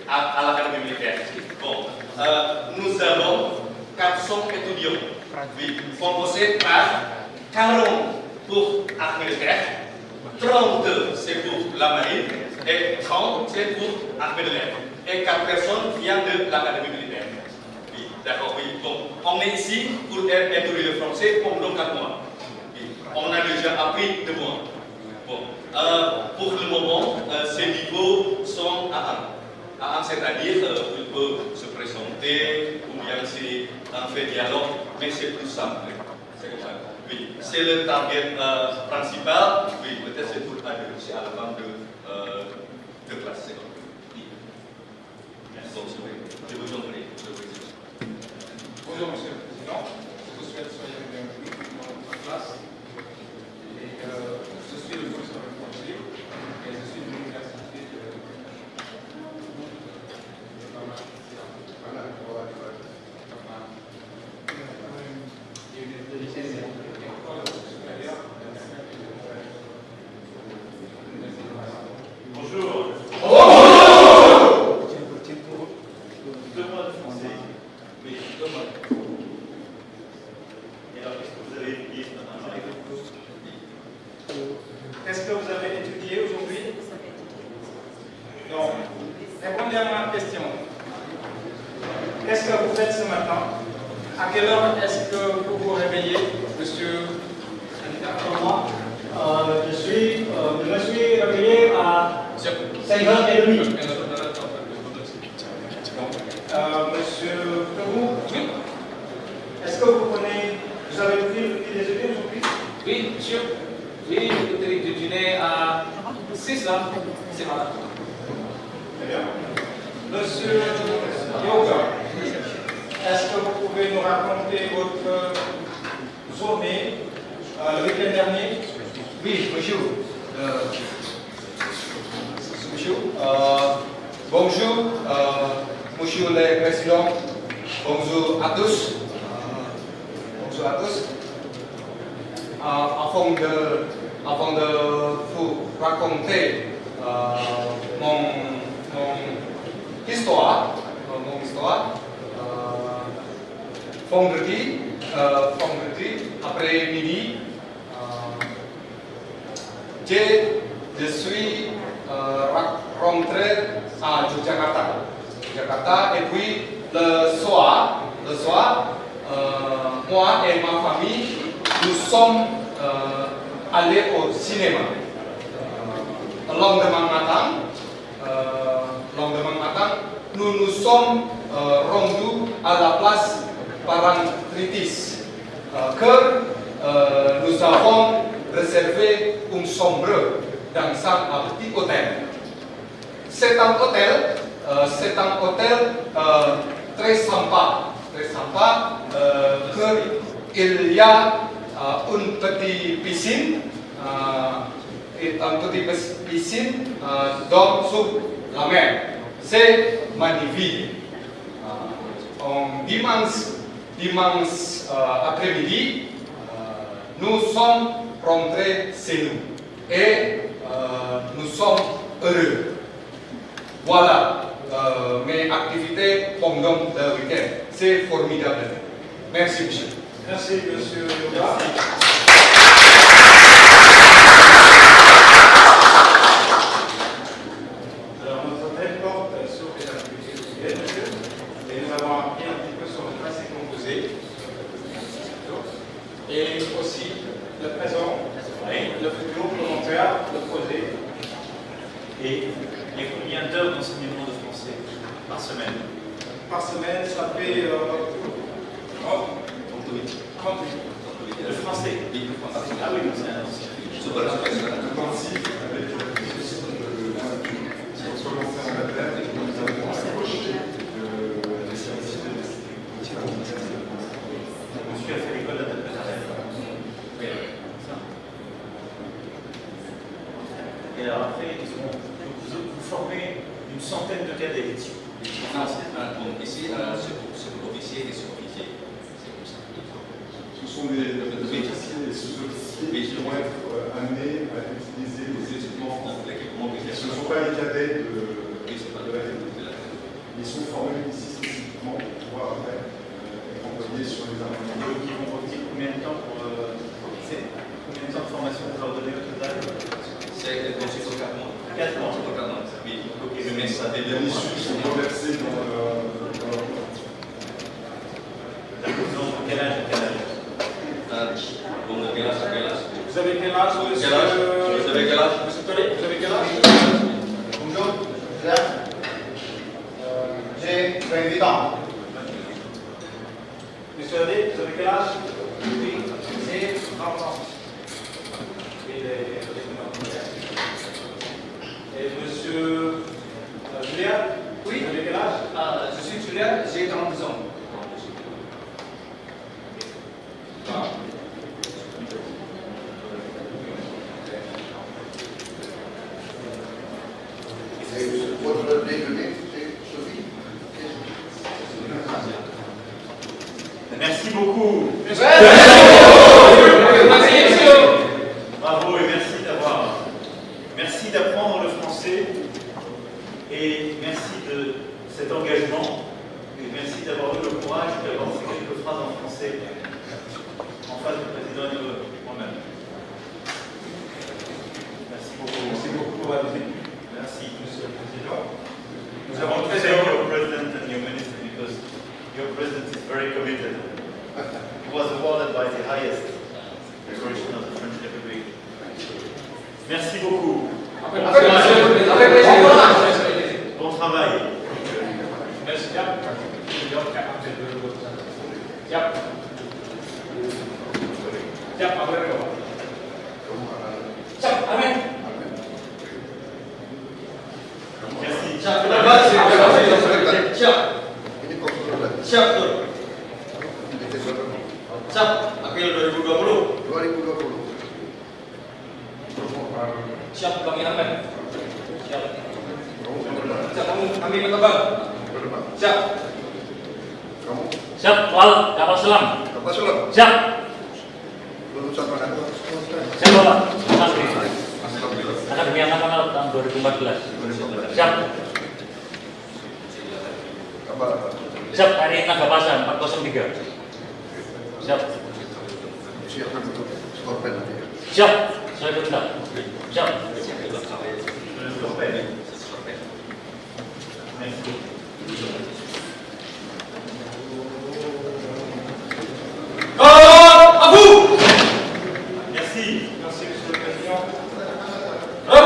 à l'Académie militaire. Bon, nous avons 400 étudiants, oui, composés par 40 pour l'armée de terre, 32 c'est pour la marine et 30 c'est pour l'armée de l'air. Et 4 personnes viennent de l'Académie militaire. Oui, d'accord, oui. Donc, on est ici pour étudier le français pendant 4 mois. Oui. On a déjà appris 2 mois. Bon, pour le moment, ces niveaux sont à 1, c'est-à-dire il peut se présenter, ou bien c'est un fait dialogue, mais c'est plus simple. C'est comme ça. Oui, c'est le target principal. Oui, peut-être c'est pour adultes, c'est à la fin de classe. Oui. Je vous en prie. Bonjour Monsieur le Président, je vous souhaite soyez bienvenus dans notre classe. Et je suis le professeur de français et je suis de l'université de Bonjour. Est-ce que vous avez étudié aujourd'hui? Non. Répondez à ma question. Qu'est-ce que vous faites ce matin? À quelle heure est-ce que vous vous réveillez, monsieur? Moi, je me suis réveillé à 5h30. Monsieur Perou, est-ce que vous avez pris le petit déjeuner aujourd'hui? Oui, monsieur. Oui, le petit déjeuner à 6 heures. C'est malade. Très bien. Monsieur Yoga, est-ce que vous pouvez nous raconter votre journée le week-end dernier? Oui, monsieur. Bonjour, monsieur le président. Bonjour à tous. Bonjour à tous. Avant de vous raconter mon histoire, vendredi après-midi, je suis rentré à Jakarta et puis le soir, moi et ma famille, nous sommes allés au cinéma. Le lendemain matin, nous nous sommes rendus à la place Parangtritis, car nous avons réservé une chambre dans un petit hôtel. C'est un hôtel très sympa, car il y a une petite piscine, sous la mer. C'est magnifique. Dimanche après-midi, nous sommes rentrés chez nous et nous sommes heureux. Voilà mes activités pendant le week-end. C'est formidable. Merci, monsieur. Merci, monsieur Yoga. Alors, notre hôtel porte sur les activités quotidiennes, monsieur, et nous avons appris un petit peu sur le passé composé, et aussi le présent, le futur, commentaire, le projet. Et combien d'heures d'enseignement de français par semaine? Par semaine, ça fait 38. Le français? Ah oui, c'est un ancien. Monsieur a fait l'école d'interprétation. Oui, ça. Et alors après, vous formez une centaine de cadets ici. Ici, c'est pour officiers et sous-officiers. Ce sont des officiers et sous-officiers qui vont être amenés à utiliser les équipements français. Ce ne sont pas les cadets de la 4 ans. Oui, ok, je mets ça dès Les le issues sont reversées dans le Donc, quel âge? Bon, quel âge? Vous avez quel âge, monsieur? Quel âge? Vous avez quel âge? Monsieur Tolé, vous avez quel âge? Bonjour, j'ai 28 ans. Monsieur Adé, vous avez quel âge? Oui, j'ai 30 ans. Et monsieur Julien? Oui. Vous avez quel âge? Je suis Julien, j'ai 32 ans. Votre déjeuner, c'est Sophie. Merci beaucoup. Bravo et merci d'avoir. Merci d'apprendre le français et merci de cet engagement et merci d'avoir eu le courage d'avoir ces quelques phrases en français en face du président et de moi-même. Merci beaucoup. Merci beaucoup pour la visite. Merci. Monsieur le Président. Nous avons très thank your president and your minister because your president is very committed. He was awarded by the highest decoration of the French Republic. Merci beaucoup. Bon travail. Merci. Siap. Siap, Pak Gubernur. Siap, amin. Merci. Ini konsultan. Siap, Tur. Ini berapa? Siap, April 2020. 2020. Siap, Bang Ahmed. Siap. Berapa? Siap, kamu ambil ke bang. Berapa? Siap. Kamu Siap, Wal, kapal selam. apa sulam? Siap, Lulusan mana? siap Bapak. Makasih. Alhamdulillah. Akademi Angkatan Laut tahun 2014. Siap, Apa? siap hari Nagapasa 403. Siap, Siap untuk skorpen nanti. siap, saya perintah. Siap. Merci. Merci. Merci, Monsieur le Président. Bravo. Merci, merci beaucoup.